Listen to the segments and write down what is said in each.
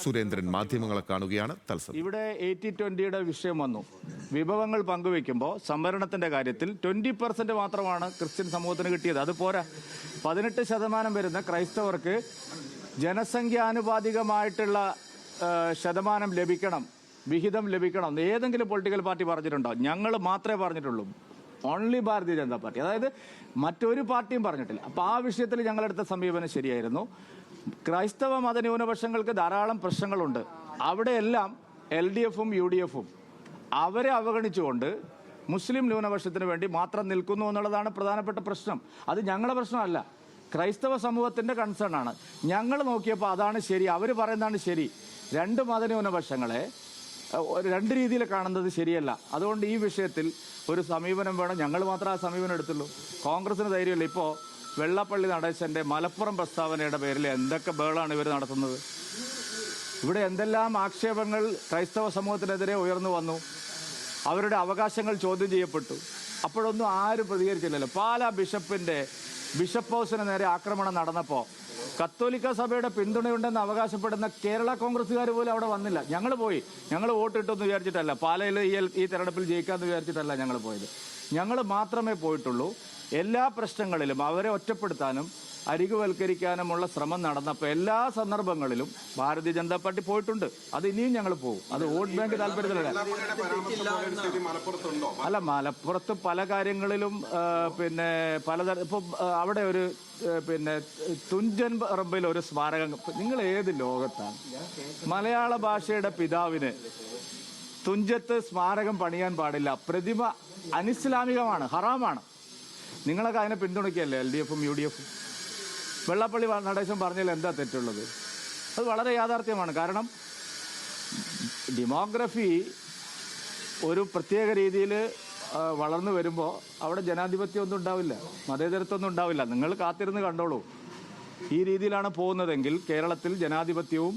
സുരേന്ദ്രൻ മാധ്യമങ്ങളെ കാണുകയാണ് തത്സമയം. ഇവിടെ 80-20 വിഷയം വന്നു. വിഭവങ്ങൾ പങ്കുവെക്കുമ്പോൾ സംവരണത്തിന്റെ കാര്യത്തിൽ 20% മാത്രമാണ് ക്രിസ്ത്യൻ സമൂഹത്തിന് കിട്ടിയത്. അത് പോരാ. 18% വരുന്ന ക്രൈസ്തവർക്ക് ജനസംഖ്യാനുപാതികമായിട്ടുള്ള ശതമാനം ലഭിക്കണം, വിഹിതം ലഭിക്കണം. ഏതെങ്കിലും പൊളിറ്റിക്കൽ പാർട്ടി പറഞ്ഞിട്ടുണ്ടോ? ഞങ്ങൾ മാത്രമേ പറഞ്ഞിട്ടുള്ളൂ. Only Bharatiya Janata party. അതായത് മറ്റൊരു പാർട്ടിയും പറഞ്ഞിട്ടില്ല. അപ്പോൾ ആ വിഷയത്തിൽ ഞങ്ങളെടുത്ത സമീപനം ശരിയായിരുന്നു. ക്രൈസ്തവ മതന്യൂനപക്ഷങ്ങൾക്ക് ധാരാളം പ്രശ്നങ്ങളുണ്ട്. അവിടെയെല്ലാം LDFും UDFും അവരെ അവഗണിച്ചുകൊണ്ട് മുസ്ലിം ന്യൂനപക്ഷത്തിന് വേണ്ടി മാത്രം നിൽക്കുന്നു എന്നുള്ളതാണ് പ്രധാനപ്പെട്ട പ്രശ്നം. അത് ഞങ്ങളുടെ പ്രശ്നമല്ല, ക്രൈസ്തവ സമൂഹത്തിൻ്റെ കൺസേൺ ആണ്. ഞങ്ങൾ നോക്കിയപ്പോൾ അതാണ് ശരി, അവർ പറയുന്നതാണ് ശരി. രണ്ട് മതന്യൂനപക്ഷങ്ങളെ രണ്ട് രീതിയിൽ കാണുന്നത് ശരിയല്ല. അതുകൊണ്ട് ഈ വിഷയത്തിൽ ഒരു സമീപനം വേണം. ഞങ്ങൾ മാത്രമേ ആ സമീപനം എടുത്തുള്ളൂ. കോൺഗ്രസിന് ധൈര്യമില്ല. ഇപ്പോൾ വെള്ളാപ്പള്ളി നടേശൻ്റെ മലപ്പുറം പ്രസ്താവനയുടെ പേരിൽ എന്തൊക്കെ ബഹളമാണ് ഇവർ നടത്തുന്നത്. ഇവിടെ എന്തെല്ലാം ആക്ഷേപങ്ങൾ ക്രൈസ്തവ സമൂഹത്തിനെതിരെ ഉയർന്നു വന്നു. അവരുടെ അവകാശങ്ങൾ ചോദ്യം ചെയ്യപ്പെട്ടു. അപ്പോഴൊന്നും ആരും പ്രതികരിച്ചില്ലല്ലോ. പാലാ ബിഷപ്പ് ഹൗസിന് നേരെ ആക്രമണം നടന്നപ്പോൾ കത്തോലിക്ക സഭയുടെ പിന്തുണയുണ്ടെന്ന് അവകാശപ്പെടുന്ന കേരള കോൺഗ്രസ്സുകാർ പോലും അവിടെ വന്നില്ല. ഞങ്ങൾ പോയി. ഞങ്ങൾ വോട്ടിട്ടെന്ന് വിചാരിച്ചിട്ടല്ല, പാലയിൽ ഈ തെരഞ്ഞെടുപ്പിൽ ജയിക്കാമെന്ന് വിചാരിച്ചിട്ടല്ല ഞങ്ങൾ പോയത്. ഞങ്ങൾ മാത്രമേ പോയിട്ടുള്ളൂ. എല്ലാ പ്രശ്നങ്ങളിലും അവരെ ഒറ്റപ്പെടുത്താനും അരികുവൽക്കരിക്കാനുമുള്ള ശ്രമം നടന്നപ്പോൾ എല്ലാ സന്ദർഭങ്ങളിലും ഭാരതീയ ജനതാ പാർട്ടി പോയിട്ടുണ്ട്. അത് ഇനിയും ഞങ്ങൾ പോകും. അത് വോട്ട് ബാങ്ക് താല്പര്യത്തിലല്ല. അല്ല, മലപ്പുറത്ത് പല കാര്യങ്ങളിലും ഇപ്പം അവിടെ ഒരു തുഞ്ചൻ പറമ്പിൽ ഒരു സ്മാരകം. നിങ്ങൾ ഏത് ലോകത്താണ്? മലയാള ഭാഷയുടെ പിതാവിന് തുഞ്ചത്ത് സ്മാരകം പണിയാൻ പാടില്ല. പ്രതിമ അനിസ്ലാമികമാണ്, ഹറാമാണ്. നിങ്ങളൊക്കെ അതിനെ പിന്തുണയ്ക്കല്ലേ LDFും UDFും? വെള്ളാപ്പള്ളി നടേശൻ പറഞ്ഞാൽ എന്താ തെറ്റുള്ളത്? അത് വളരെ യാഥാർത്ഥ്യമാണ്. കാരണം ഡെമോഗ്രഫി ഒരു പ്രത്യേക രീതിയിൽ വളർന്നു വരുമ്പോൾ അവിടെ ജനാധിപത്യം ഒന്നും ഉണ്ടാവില്ല, മതേതരത്വമൊന്നും ഉണ്ടാവില്ല. നിങ്ങൾ കാത്തിരുന്ന് കണ്ടോളൂ. ഈ രീതിയിലാണ് പോകുന്നതെങ്കിൽ കേരളത്തിൽ ജനാധിപത്യവും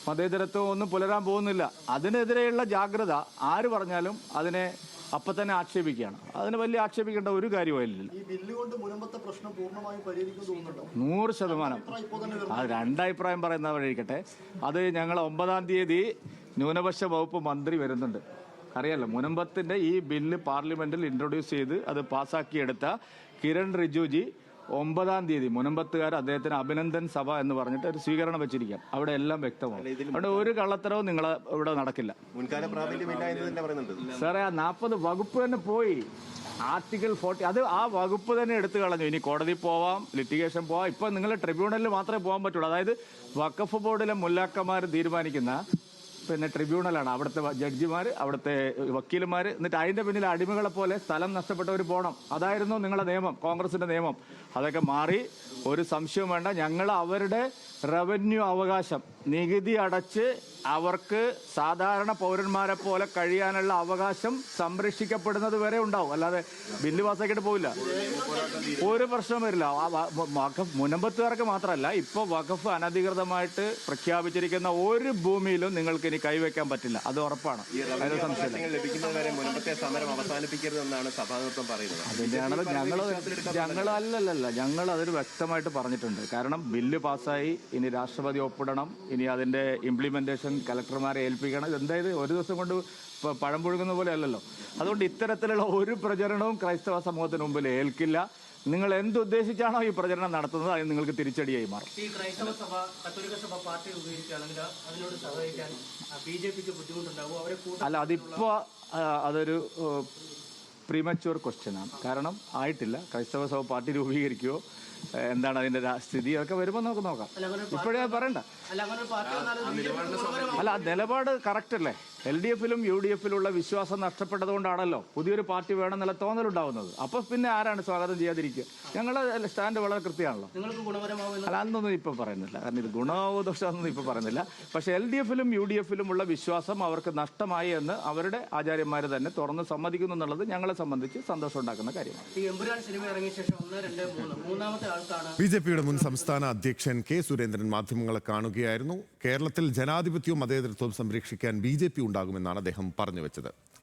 മതേതരത്വവും ഒന്നും പുലരാൻ പോകുന്നില്ല. അതിനെതിരെയുള്ള ജാഗ്രത ആര് പറഞ്ഞാലും അതിനെ അപ്പം തന്നെ ആക്ഷേപിക്കുകയാണ്. അതിന് വലിയ ആക്ഷേപിക്കേണ്ട ഒരു കാര്യമില്ല. 100%. അത് രണ്ടഭിപ്രായം പറയുന്നവരിക്കട്ടെ. അത് ഞങ്ങൾ 9-ാം തീയതി ന്യൂനപക്ഷ വകുപ്പ് മന്ത്രി വരുന്നുണ്ട്. അറിയാലോ, മുനമ്പത്തിൻ്റെ ഈ ബില്ല് പാർലമെന്റിൽ ഇൻട്രൊഡ്യൂസ് ചെയ്ത് അത് പാസ്സാക്കിയെടുത്ത കിരൺ റിജിജു 9-ാം തീയതി മുനമ്പത്തുകാർ അദ്ദേഹത്തിന് അഭിനന്ദൻ സഭ എന്ന് പറഞ്ഞിട്ട് ഒരു സ്വീകരണം വെച്ചിരിക്കാം. അവിടെ എല്ലാം വ്യക്തമാണ്. അവിടെ ഒരു കള്ളത്തരവും നിങ്ങൾ ഇവിടെ നടക്കില്ല. സാറേ, ആ 40 വകുപ്പ് തന്നെ പോയി. ആർട്ടിക്കിൾ 40 അത് ആ വകുപ്പ് തന്നെ എടുത്തു കളഞ്ഞു. ഇനി കോടതി പോവാം, ലിറ്റിഗേഷൻ പോവാം. ഇപ്പം നിങ്ങൾ ട്രിബ്യൂണലിൽ മാത്രമേ പോകാൻ പറ്റുള്ളൂ. അതായത് വഖഫ് ബോർഡിലെ മുല്ലാക്കന്മാർ തീരുമാനിക്കുന്ന ട്രിബ്യൂണലാണ്. അവിടുത്തെ ജഡ്ജിമാർ, അവിടുത്തെ വക്കീലുമാർ. എന്നിട്ട് അതിൻ്റെ പിന്നിൽ അടിമകളെ പോലെ സ്ഥലം നഷ്ടപ്പെട്ടവർ പോകണം. അതായിരുന്നു നിങ്ങളുടെ നിയമം, കോൺഗ്രസിൻ്റെ നിയമം. അതൊക്കെ മാറി. ഒരു സംശയവും വേണ്ട. ഞങ്ങൾ അവരുടെ റവന്യൂ അവകാശം, നികുതി അടച്ച് അവർക്ക് സാധാരണ പൗരന്മാരെ പോലെ കഴിയാനുള്ള അവകാശം സംരക്ഷിക്കപ്പെടുന്നത് വരെ ഉണ്ടാവും. അല്ലാതെ ബില്ല് പാസ്സാക്കിയിട്ട് പോവില്ല. ഒരു പ്രശ്നം വരില്ല. വഖഫ് മുനമ്പത്തുകാർക്ക് മാത്രമല്ല, ഇപ്പോൾ വഖഫ് അനധികൃതമായിട്ട് പ്രഖ്യാപിച്ചിരിക്കുന്ന ഒരു ഭൂമിയിലും നിങ്ങൾക്ക് ഇനി കൈവയ്ക്കാൻ പറ്റില്ല. അത് ഉറപ്പാണ്. അതിന് സംശയം. അതിൻ്റെയാണല്ലോ ഞങ്ങൾ അതൊരു വ്യക്തമായിട്ട് പറഞ്ഞിട്ടുണ്ട്. കാരണം ബില്ല് പാസ്സായി, ഇനി രാഷ്ട്രപതി ഒപ്പിടണം, ഇനി അതിൻ്റെ ഇംപ്ലിമെൻറ്റേഷൻ കലക്ടർമാരെ ഏൽപ്പിക്കണം. എന്തായത് ഒരു ദിവസം കൊണ്ട് പഴം പുഴുകുന്ന പോലെ അല്ലല്ലോ. അതുകൊണ്ട് ഇത്തരത്തിലുള്ള ഒരു പ്രചരണവും ക്രൈസ്തവ സമൂഹത്തിന് മുമ്പിൽ ഏൽക്കില്ല. നിങ്ങൾ എന്തുദ്ദേശിച്ചാണോ ഈ പ്രചരണം നടത്തുന്നത് അത് നിങ്ങൾക്ക് തിരിച്ചടിയായി മാറും. അല്ല, അതിപ്പോൾ അതൊരു പ്രീമച്യൂർ ക്വസ്റ്റ്യനാണ്. കാരണം ആയിട്ടില്ല. ക്രൈസ്തവ സഭ പാർട്ടി രൂപീകരിക്കുകയോ എന്താണ് അതിൻ്റെ സ്ഥിതി ഒക്കെ വരുമ്പോൾ നമുക്ക് നോക്കാം. ഇപ്പോഴേ പറയണ്ട. അല്ല, ആ നിലപാട് കറക്റ്റ് അല്ലേ? LDFിലും UDFിലുള്ള വിശ്വാസം നഷ്ടപ്പെട്ടതുകൊണ്ടാണല്ലോ പുതിയൊരു പാർട്ടി വേണമെന്നുള്ള തോന്നലുണ്ടാവുന്നത്. അപ്പോൾ പിന്നെ ആരാണ് സ്വാഗതം ചെയ്യാതിരിക്കുക? ഞങ്ങളുടെ സ്റ്റാൻഡ് വളരെ കൃത്യമാണല്ലോ. അല്ല, അതൊന്നും ഇപ്പം പറയുന്നില്ല. കാരണം ഇത് ഗുണമോ ദോഷമൊന്നും ഇപ്പം പറയുന്നില്ല. പക്ഷേ LDFിലും UDFിലുമുള്ള വിശ്വാസം അവർക്ക് നഷ്ടമായി എന്ന് അവരുടെ ആചാര്യന്മാർ തന്നെ തുറന്ന് സമ്മതിക്കുന്നു എന്നുള്ളത് ഞങ്ങളെ സംബന്ധിച്ച് സന്തോഷം ഉണ്ടാക്കുന്ന കാര്യമാണ്. BJPയുടെ മുൻ സംസ്ഥാന അധ്യക്ഷൻ K. സുരേന്ദ്രൻ മാധ്യമങ്ങളെ കാണുകയായിരുന്നു. കേരളത്തിൽ ജനാധിപത്യവും മതേതരത്വവും സംരക്ഷിക്കാൻ BJP ഉണ്ടാകുമെന്നാണ് അദ്ദേഹം പറഞ്ഞു വെച്ചത്.